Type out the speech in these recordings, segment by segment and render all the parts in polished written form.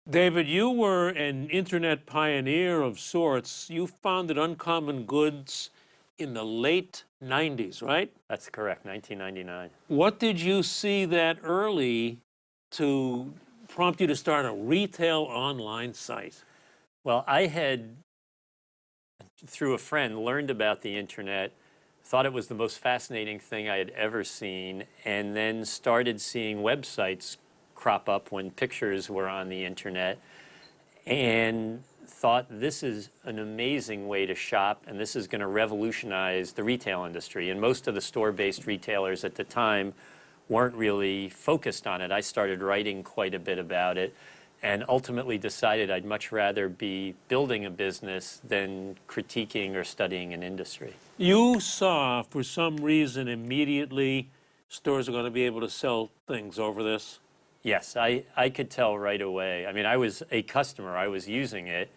David, you were an internet pioneer of sorts. You founded Uncommon Goods in the late 90s, right? That's correct, 1999. What did you see that early to prompt you to start a retail online site? Well, I had, through a friend, learned about the internet, thought it was the most fascinating thing I had ever seen, and then started seeing websites crop up when pictures were on the internet, and thought this is an amazing way to shop, and this is going to revolutionize the retail industry. And most of the store-based retailers at the time weren't really focused on it. I started writing quite a bit about it, and ultimately decided I'd much rather be building a business than critiquing or studying an industry. You saw, for some reason, immediately stores are going to be able to sell things over this. Yes, I could tell right away. I mean, I was a customer, I was using it,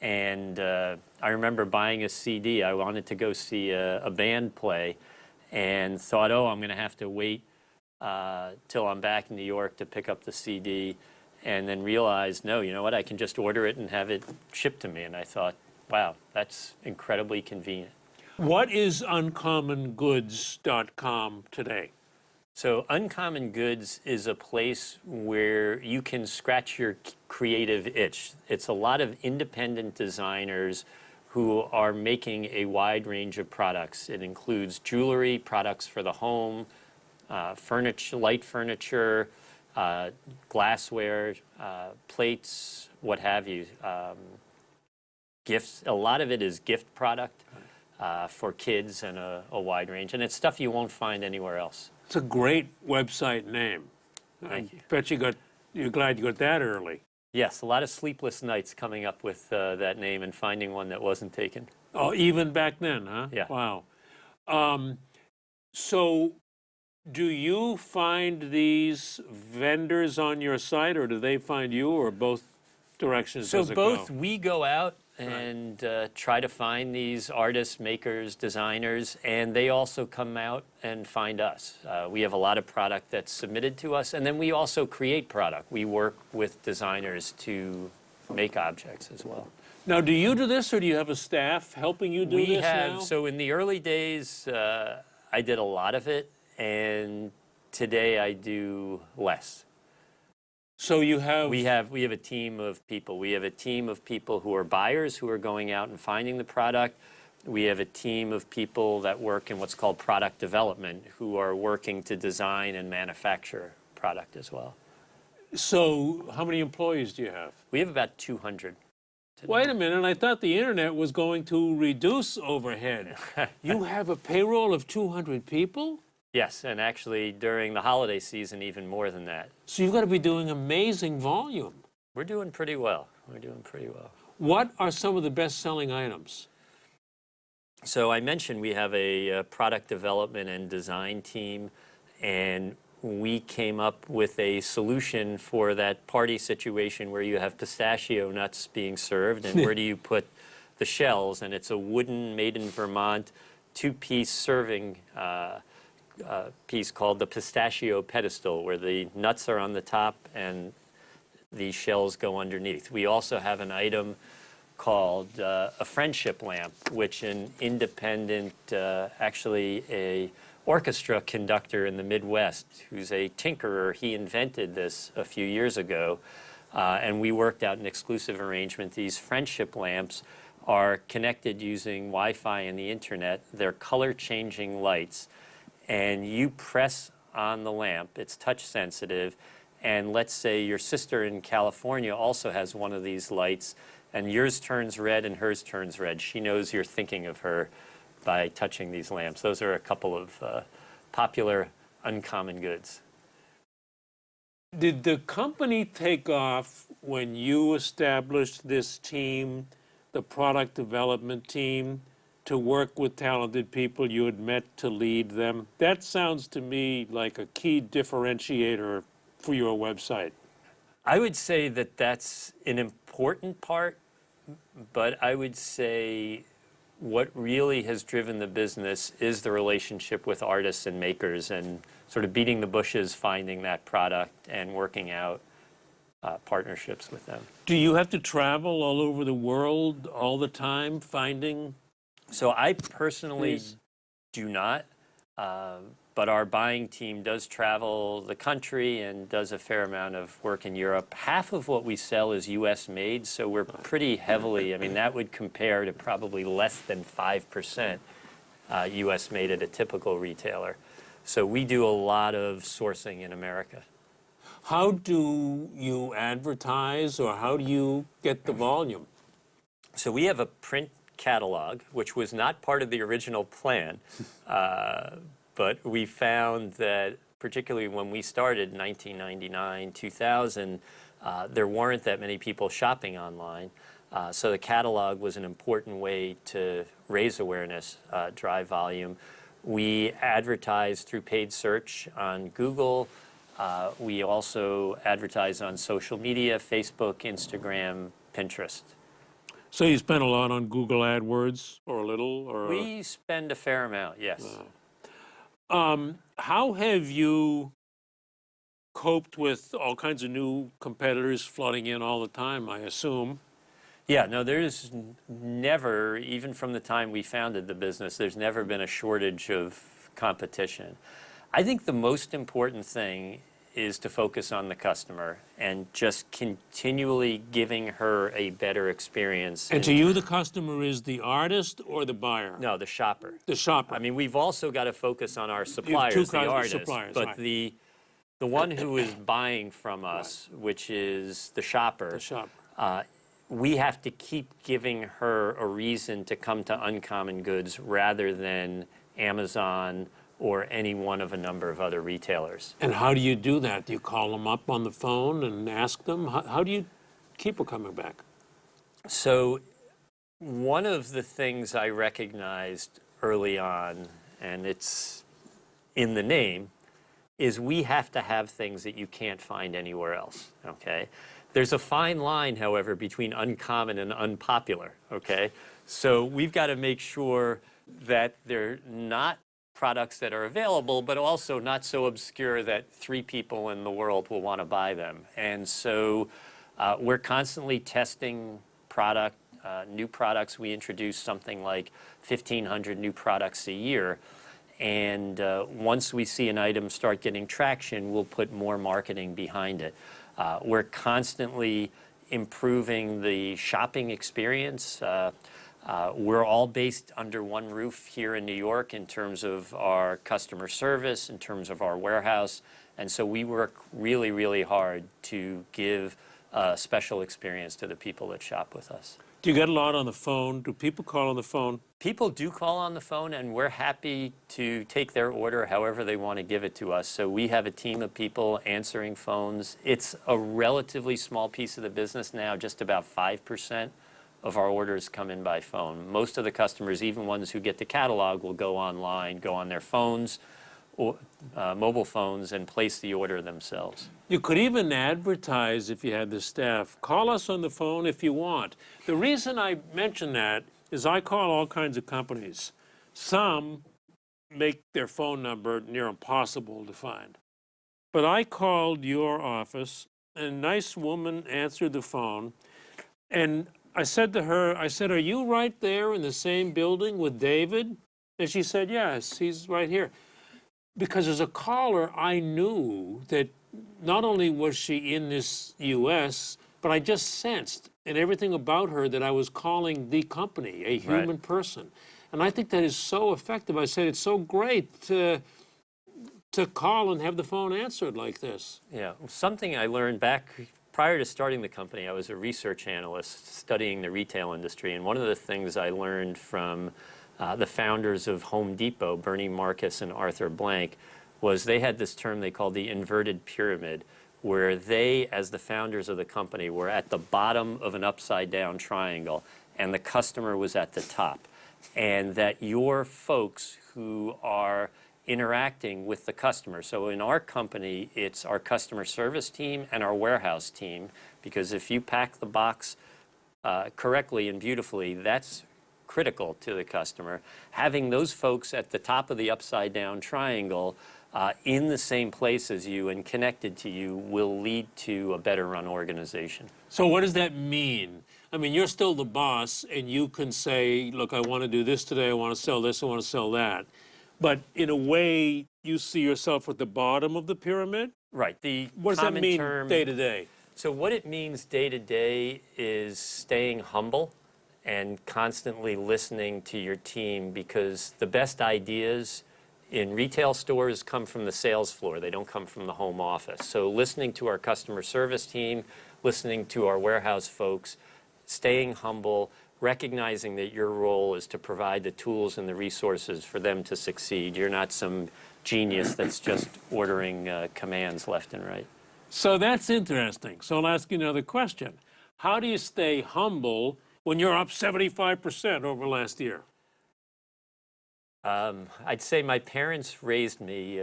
and I remember buying a CD. I wanted to go see a band play, and thought, oh, I'm going to have to wait till I'm back in New York to pick up the CD, and then realized, no, you know what, I can just order it and have it shipped to me. And I thought, wow, that's incredibly convenient. What is uncommongoods.com today? So Uncommon Goods is a place where you can scratch your creative itch. It's a lot of independent designers who are making a wide range of products. It includes jewelry, products for the home, furniture, light furniture, glassware, plates, what have you, gifts. A lot of it is gift product for kids and a wide range. And it's stuff you won't find anywhere else. It's a great website name. Thank you. Bet you're glad you got that early. Yes, a lot of sleepless nights coming up with that name and finding one that wasn't taken. Oh, even back then, huh? Yeah. Wow. So do you find these vendors on your site, or do they find you, or both directions So does it both, go? we go out and try to find these artists, makers, designers, and they also come out and find us. We have a lot of product that's submitted to us, and then we also create product. We work with designers to make objects as well. Now, do you do this, or do you have a staff helping you do We this have, now? so in the early days, I did a lot of it, and today I do less. So you have... We have a team of people. We have a team of people who are buyers who are going out and finding the product. We have a team of people that work in what's called product development, who are working to design and manufacture product as well. So how many employees do you have? We have about 200. Wait a minute, I thought the internet was going to reduce overhead. You have a payroll of 200 people? Yes, and actually during the holiday season, even more than that. So you've got to be doing amazing volume. We're doing pretty well. We're doing pretty well. What are some of the best-selling items? So I mentioned we have a product development and design team, and we came up with a solution for that party situation where you have pistachio nuts being served, and where do you put the shells? And it's a wooden, made in Vermont, two-piece serving piece called the pistachio pedestal, where the nuts are on the top and the shells go underneath. We also have an item called a friendship lamp, which an independent, actually a orchestra conductor in the Midwest, who's a tinkerer, he invented this a few years ago, and we worked out an exclusive arrangement. These friendship lamps are connected using Wi-Fi and the internet. They're color-changing lights, and you press on the lamp, it's touch sensitive, and let's say your sister in California also has one of these lights, and yours turns red and hers turns red. She knows you're thinking of her by touching these lamps. Those are a couple of popular Uncommon Goods. Did the company take off when you established this team, the product development team, to work with talented people you had met to lead them? That sounds to me like a key differentiator for your website. I would say that that's an important part, but I would say what really has driven the business is the relationship with artists and makers, and sort of beating the bushes, finding that product and working out partnerships with them. Do you have to travel all over the world all the time finding So I personally these? do not, but our buying team does travel the country and does a fair amount of work in Europe. Half of what we sell is U.S. made, so we're pretty heavily, I mean, that would compare to probably less than 5% U.S. made at a typical retailer. So we do a lot of sourcing in America. How do you advertise or how do you get the volume? So we have a print catalog, which was not part of the original plan, but we found that particularly when we started in 1999, 2000, there weren't that many people shopping online. So the catalog was an important way to raise awareness, drive volume. We advertise through paid search on Google. We also advertise on social media, Facebook, Instagram, Pinterest. So you spend a lot on Google AdWords or a little? Or We spend a fair amount, yes. how have you coped with all kinds of new competitors flooding in all the time, I assume? Yeah, no, there's never, even from the time we founded the business, there's never been a shortage of competition. I think the most important thing is to focus on the customer and just continually giving her a better experience. And to you, the customer is the artist or the buyer? No, the shopper. The shopper. I mean, we've also got to focus on our suppliers, two the kinds of artists, suppliers, but right. the one who is buying from us, which is the shopper, The shopper. we have to keep giving her a reason to come to Uncommon Goods rather than Amazon or any one of a number of other retailers. And how do you do that? Do you call them up on the phone and ask them? How do you keep her coming back? So one of the things I recognized early on, and it's in the name, is we have to have things that you can't find anywhere else, okay? There's a fine line, however, between uncommon and unpopular, okay? So we've got to make sure that they're not products that are available, but also not so obscure that 3 people in the world will want to buy them. And so we're constantly testing new products. We introduce something like 1,500 new products a year. And once we see an item start getting traction, we'll put more marketing behind it. We're constantly improving the shopping experience. We're all based under one roof here in New York in terms of our customer service, in terms of our warehouse. And so we work really, really hard to give a special experience to the people that shop with us. Do you get a lot on the phone? Do people call on the phone? People do call on the phone, and we're happy to take their order however they want to give it to us. So we have a team of people answering phones. It's a relatively small piece of the business now, just about 5% of our orders come in by phone. Most of the customers, even ones who get the catalog, will go online, go on their phones, or mobile phones, and place the order themselves. You could even advertise if you had the staff. Call us on the phone if you want. The reason I mention that is I call all kinds of companies. Some make their phone number near impossible to find. But I called your office, and a nice woman answered the phone, and I said to her, are you right there in the same building with David? And she said, yes, he's right here. Because as a caller, I knew that not only was she in this U.S., but I just sensed in everything about her that I was calling the company, a human person. And I think that is so effective. I said, it's so great to call and have the phone answered like this. Yeah, something I learned back prior to starting the company. I was a research analyst studying the retail industry, and one of the things I learned from the founders of Home Depot, Bernie Marcus and Arthur Blank, was they had this term they called the inverted pyramid, where they, as the founders of the company, were at the bottom of an upside-down triangle, and the customer was at the top. And that your folks who are interacting with the customer. So in our company, it's our customer service team and our warehouse team, because if you pack the box correctly and beautifully, that's critical to the customer. Having those folks at the top of the upside down triangle in the same place as you and connected to you will lead to a better run organization. So what does that mean? I mean, you're still the boss, and you can say, look, I want to do this today, I want to sell this, I want to sell that. But in a way, you see yourself at the bottom of the pyramid? Right. The What does that common mean term, day to day? So what it means day to day is staying humble and constantly listening to your team, because the best ideas in retail stores come from the sales floor. They don't come from the home office. So listening to our customer service team, listening to our warehouse folks, staying humble, recognizing that your role is to provide the tools and the resources for them to succeed. You're not some genius that's just ordering commands left and right. So that's interesting. So I'll ask you another question. How do you stay humble when you're up 75% over last year? I'd say my parents raised me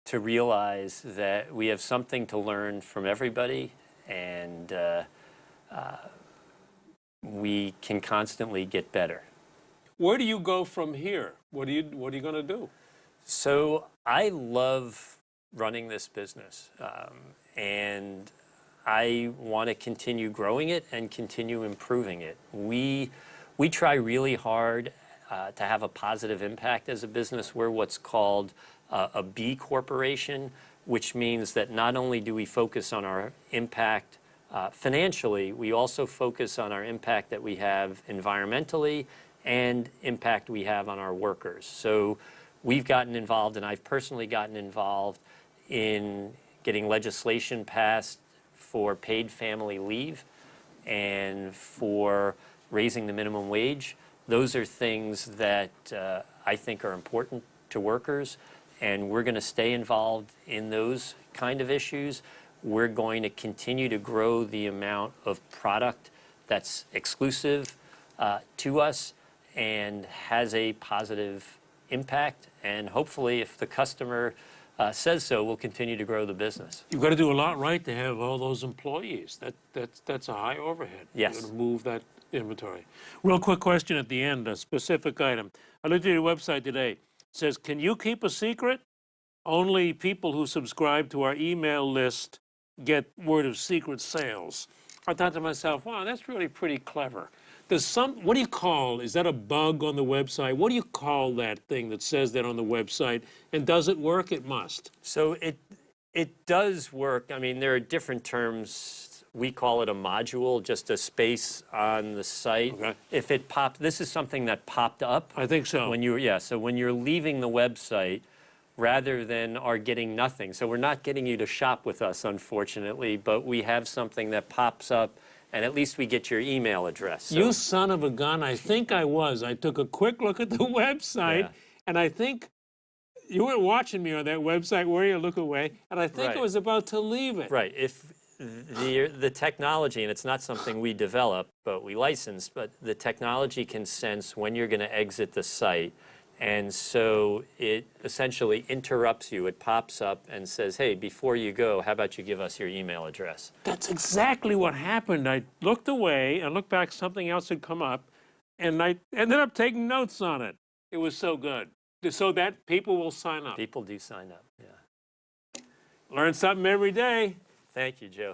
to realize that we have something to learn from everybody, and we can constantly get better. Where do you go from here? What are you going to do? So I love running this business, and I want to continue growing it and continue improving it. We try really hard to have a positive impact as a business. We're what's called a B corporation, which means that not only do we focus on our impact financially, we also focus on our impact that we have environmentally and impact we have on our workers. So we've gotten involved, and I've personally gotten involved in getting legislation passed for paid family leave and for raising the minimum wage. Those are things that I think are important to workers, and we're going to stay involved in those kind of issues. We're going to continue to grow the amount of product that's exclusive to us and has a positive impact. And hopefully, if the customer says so, we'll continue to grow the business. You've got to do a lot right to have all those employees. That's a high overhead. Yes. You've got to move that inventory. Real quick question at the end, a specific item. I looked at your website today. It says, can you keep a secret? Only people who subscribe to our email list get word of secret sales. I thought to myself, wow, that's really pretty clever. What do you call, is that a bug on the website? What do you call that thing that says that on the website? And does it work? It must. So it does work. I mean, there are different terms. We call it a module, just a space on the site. Okay. If it popped, this is something that popped up. I think so. So when you're leaving the website, rather than are getting nothing. So we're not getting you to shop with us, unfortunately, but we have something that pops up, and at least we get your email address. So, You son of a gun, I think I was. I took a quick look at the website, Yeah. and I think you weren't watching me on that website, were you? Look away. And I think I Right. was about to leave it. right, if the technology, and it's not something we develop, but we license, but the technology can sense when you're going to exit the site. And so it essentially interrupts you. It pops up and says, hey, before you go, how about you give us your email address? That's exactly what happened. I looked away and looked back, something else had come up, and I ended up taking notes on it. It was so good. So that people will sign up. People do sign up, yeah. Learn something every day. Thank you, Joe.